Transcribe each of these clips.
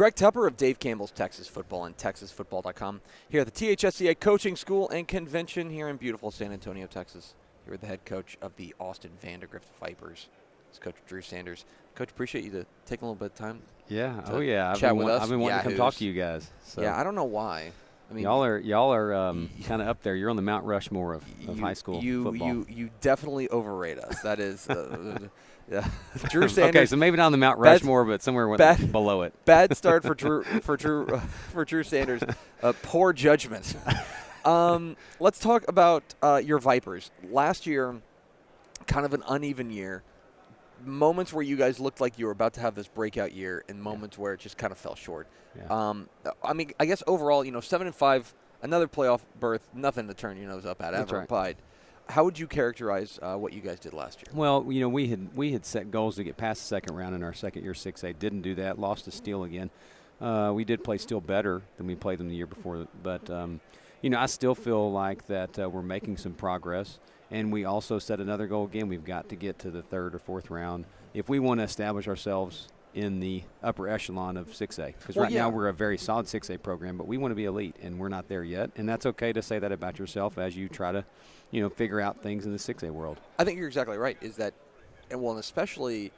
Greg Tepper of Dave Campbell's Texas Football and TexasFootball.com here at the THSCA Coaching School and Convention here in beautiful San Antonio, Texas. Here with the head coach of the Austin Vandegrift Vipers. It's Coach Drew Sanders. Coach, appreciate you taking a little bit of time. Yeah. Chat with us. I've been wanting to come talk to you guys. So. Yeah, I don't know why. I mean, y'all are kind of up there. You're on the Mount Rushmore of high school football. You definitly overrate us. That is, yeah. Drew Sanders. Okay, so maybe not on the Mount Rushmore, but somewhere below it. Bad start for Drew Sanders. Poor judgment. Let's talk about your Vipers. Last year, kind of an uneven year. Moments where you guys looked like you were about to have this breakout year, and moments where it just kind of fell short. Yeah. I mean, I guess overall, 7-5, another playoff berth, nothing to turn your nose up at ever. Right. But how would you characterize what you guys did last year? Well, we had set goals to get past the second round in our second year 6A. Didn't do that. Lost to Steele again. We did play Steele better than we played them the year before, but I still feel like that we're making some progress. And we also set another goal again. We've got to get to the third or fourth round if we want to establish ourselves in the upper echelon of 6A. Because now we're a very solid 6A program, but we want to be elite, and we're not there yet. And that's okay to say that about yourself as you try to, figure out things in the 6A world. I think you're exactly right. Is that, and especially,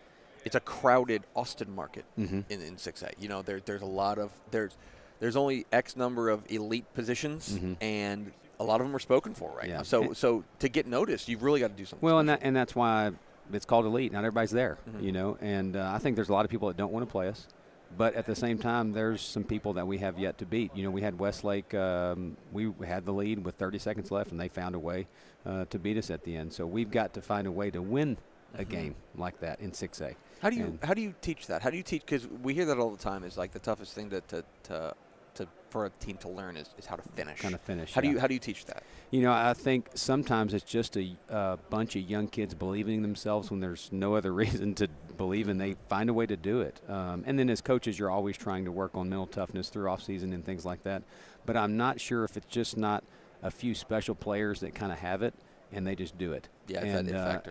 it's a crowded Austin market in 6A. There's a lot of there's only X number of elite positions, and a lot of them are spoken for right now. So to get noticed, you've really got to do something. Well, and that's why it's called elite. Not everybody's there, And I think there's a lot of people that don't want to play us. But at the same time, there's some people that we have yet to beat. We had Westlake. We had the lead with 30 seconds left, and they found a way to beat us at the end. So we've got to find a way to win a game like that in 6A. How do you teach that? How do you teach? Because we hear that all the time. Is like the toughest thing for a team to learn is how to finish. Kind of finish. How do you teach that? I think sometimes it's just a bunch of young kids believing in themselves when there's no other reason to believe, and they find a way to do it. And then as coaches, you're always trying to work on mental toughness through off season and things like that. But I'm not sure if it's just not a few special players that kind of have it and they just do it. Yeah, and, it's that factor.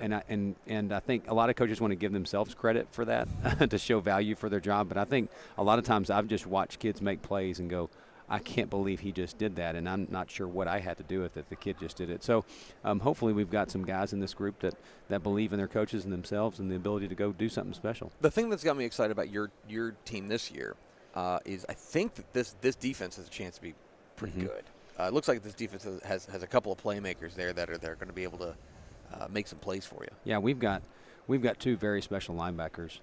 And I think a lot of coaches want to give themselves credit for that to show value for their job. But I think a lot of times I've just watched kids make plays and go, I can't believe he just did that, and I'm not sure what I had to do with it. The kid just did it. So hopefully we've got some guys in this group that believe in their coaches and themselves and the ability to go do something special. The thing that's got me excited about your team this year is I think that this defense has a chance to be pretty good. It looks like this defense has a couple of playmakers there that are going to be able to make some plays for you. Yeah, we've got two very special linebackers,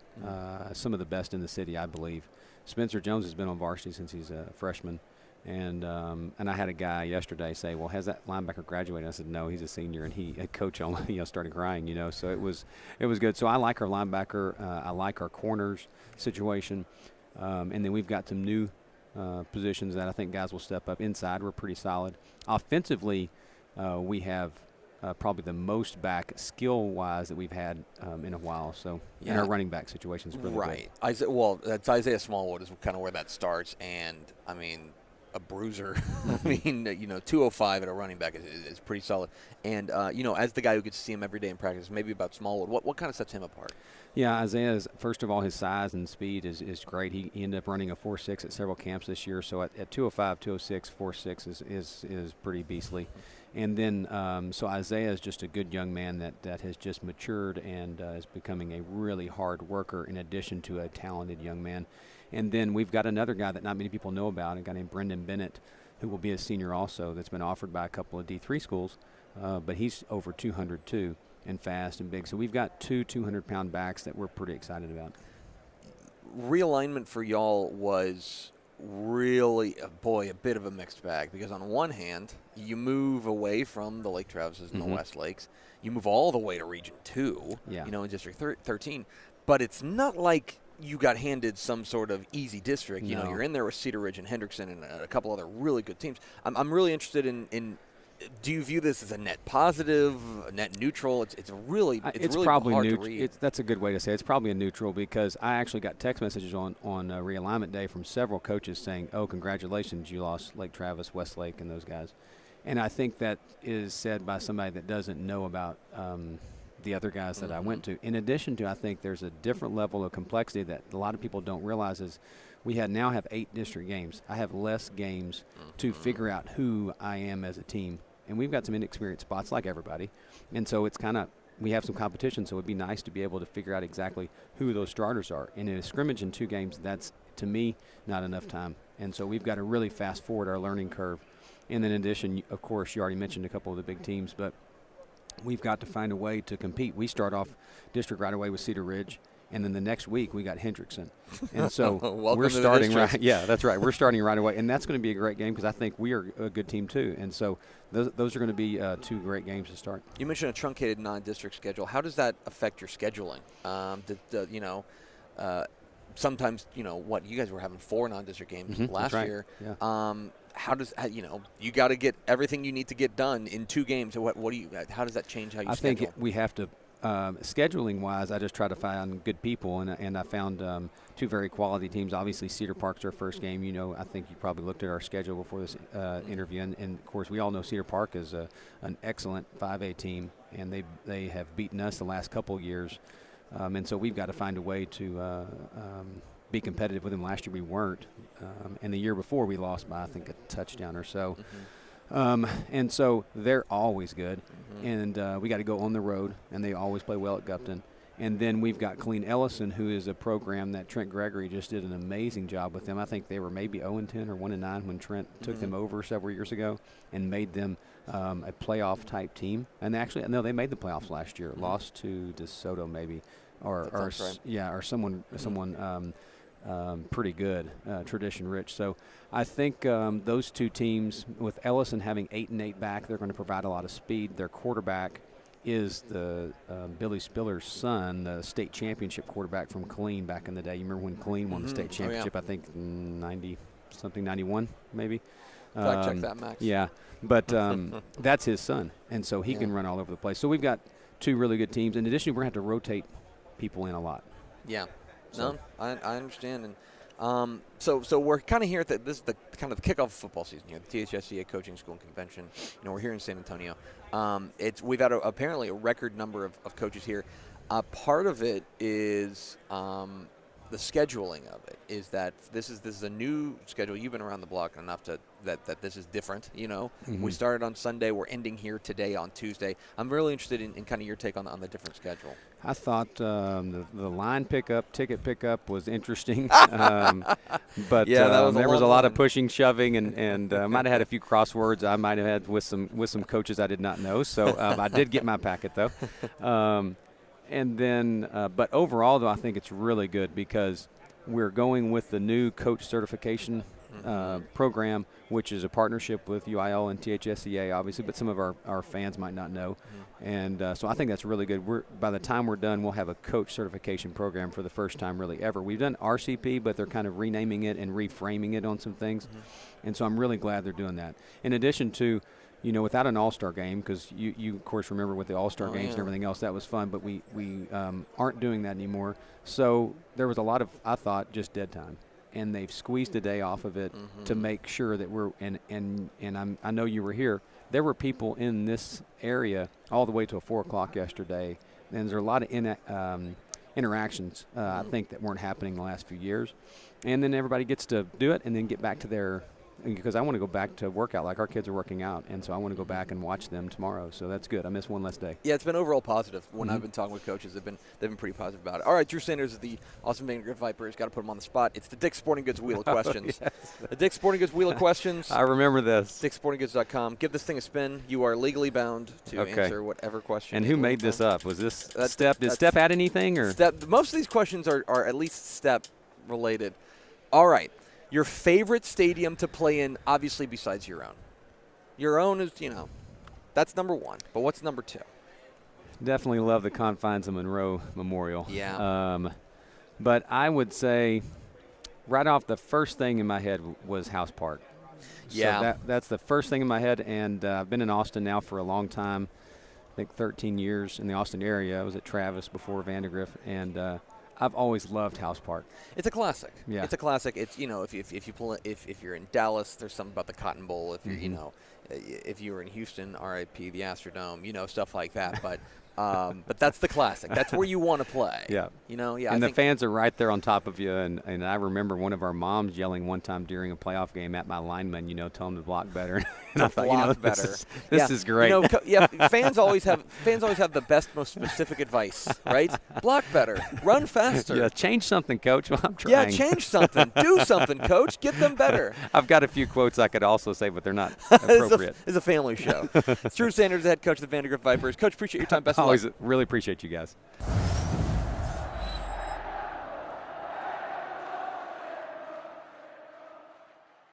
some of the best in the city, I believe. Spencer Jones has been on varsity since he's a freshman. And I had a guy yesterday say, well, has that linebacker graduated? I said, no, he's a senior, and he coach started crying, so it was good. So I like our linebacker. I like our corners situation. And then we've got some new positions that I think guys will step up. Inside, we're pretty solid. Offensively, we have probably the most back skill-wise that we've had in a while. So and our running back situation is really good. That's Isaiah Smallwood is kind of where that starts. And, I mean, a bruiser. I mean, 205 at a running back is pretty solid. And, as the guy who gets to see him every day in practice, maybe about Smallwood, what kind of sets him apart? Yeah, Isaiah's, first of all, his size and speed is great. He ended up running a 4.6 at several camps this year. So at 205, 206, 4.6 is pretty beastly. And then, so Isaiah is just a good young man that has just matured and is becoming a really hard worker in addition to a talented young man. And then we've got another guy that not many people know about, a guy named Brendan Bennett, who will be a senior also, that's been offered by a couple of D3 schools. But he's over 200 too, and fast and big. So we've got two 200-pound backs that we're pretty excited about. Realignment for y'all was really, a bit of a mixed bag, because on one hand, you move away from the Lake Travises and the West Lakes. You move all the way to Region 2, in District 13. But it's not like you got handed some sort of easy district. No. You're in there with Cedar Ridge and Hendrickson and a couple other really good teams. I'm really interested in do you view this as a net positive, a net neutral? It's really probably hard to read. That's a good way to say it. It's probably a neutral, because I actually got text messages on realignment day from several coaches saying, oh, congratulations, you lost Lake Travis, Westlake, and those guys. And I think that is said by somebody that doesn't know about the other guys that I went to. In addition to, I think there's a different level of complexity that a lot of people don't realize is We now have 8 district games. I have less games to figure out who I am as a team. And we've got some inexperienced spots like everybody. And so it's kind of, we have some competition, so it would be nice to be able to figure out exactly who those starters are. And in a scrimmage in 2 games, that's, to me, not enough time. And so we've got to really fast forward our learning curve. And then in addition, of course, you already mentioned a couple of the big teams, but we've got to find a way to compete. We start off district right away with Cedar Ridge, and then the next week we got Hendrickson. And so we're starting right. Yeah, that's right. We're starting right away, and that's going to be a great game because I think we are a good team too. And so those are going to be 2 great games to start. You mentioned a truncated non-district schedule. How does that affect your scheduling? Sometimes, what, you guys were having 4 non-district games last year. Yeah. How does, you got to get everything you need to get done in 2 games. So how does that change how you schedule? I think we have to, scheduling-wise, I just try to find good people, and I found 2 very quality teams. Obviously, Cedar Park's our first game. I think you probably looked at our schedule before this interview, and of course, we all know Cedar Park is an excellent 5A team, and they have beaten us the last couple of years. And so we've got to find a way to be competitive with them. Last year we weren't, and the year before we lost by, I think, a touchdown or so. And so they're always good, and we got to go on the road, and they always play well at Gupton. And then we've got Killeen Ellison, who is a program that Trent Gregory just did an amazing job with them. I think they were maybe 0-10 or 1-9 when Trent took them over several years ago and made them a playoff-type team. And actually, no, they made the playoffs last year. Lost to DeSoto maybe, or someone pretty good, tradition-rich. So I think those 2 teams, with Ellison having 8-8 back, they're going to provide a lot of speed. Their quarterback is the Billy Spiller's son, the state championship quarterback from Killeen back in the day. You remember when Killeen won the state championship, I think 91 maybe? Fact check that, Max. Yeah, but that's his son, and so he can run all over the place. So we've got 2 really good teams. In addition, we're going to have to rotate people in a lot. Yeah. So. No, I understand. And so we're kind of here at this is the kind of the kickoff of football season here, the THSCA Coaching School and Convention. We're here in San Antonio. We've had apparently a record number of coaches here. Part of it is the scheduling of it. Is that this is a new schedule. You've been around the block enough that this is different. We started on Sunday. We're ending here today on Tuesday. I'm really interested in kind of your take on the different schedule. I thought the line pickup, ticket pickup was interesting, but there was a lot of pushing, shoving, and might have had a few crosswords I might have had with some coaches I did not know. So I did get my packet though, and then but overall though I think it's really good because we're going with the new coach certification program, which is a partnership with UIL and THSCA, obviously, but some of our fans might not know. And so I think that's really good. By the time we're done, we'll have a coach certification program for the first time really ever. We've done RCP, but they're kind of renaming it and reframing it on some things. And so I'm really glad they're doing that. In addition to, without an all-star game, because you of course remember with the all-star games and everything else, that was fun, but we aren't doing that anymore. So there was a lot of, I thought, just dead time. And they've squeezed a day off of it to make sure that we're I know you were here. There were people in this area all the way till 4 o'clock yesterday, and there's a lot of interactions I think that weren't happening the last few years. And then everybody gets to do it and then get back to their, because I want to go back to workout like our kids are working out, and so I want to go back and watch them tomorrow. So that's good. I missed one less day. Yeah, it's been overall positive. When I've been talking with coaches, they've been pretty positive about it. All right, Drew Sanders is the Austin Vandegrift Vipers. Got to put him on the spot. It's the Dick's Sporting Goods Wheel of Questions. Yes. The Dick's Sporting Goods Wheel of Questions. I remember this. DickSportingGoods.com. Give this thing a spin. You are legally bound to answer whatever question. And who made this up? Was this Step? Did Step add anything? Or most of these questions are at least Step related. All right. Your favorite stadium to play in, obviously, besides your own. Your own is, that's number 1. But what's number 2? Definitely love the confines of Monroe Memorial. Yeah. But I would say right off the first thing in my head was House Park. Yeah. So that's the first thing in my head, and I've been in Austin now for a long time, I think 13 years in the Austin area. I was at Travis before Vandegrift, and I've always loved House Park. It's a classic. Yeah. It's a classic. It's if you're in Dallas, there's something about the Cotton Bowl. If you're if you were in Houston, RIP the Astrodome, stuff like that. But that's the classic. That's where you want to play. Yeah. Yeah. And the fans are right there on top of you. And I remember one of our moms yelling one time during a playoff game at my lineman, tell him to block better. And I thought, this is great. Fans always have the best, most specific advice, right? Block better, run faster. Yeah, change something, Coach. Well, I'm trying. Yeah, change something, do something, Coach. Get them better. I've got a few quotes I could also say, but they're not appropriate. It's a family show. It's Drew Sanders, the head coach of the Vandegrift Vipers. Coach, appreciate your time. Best of luck. Always really appreciate you guys.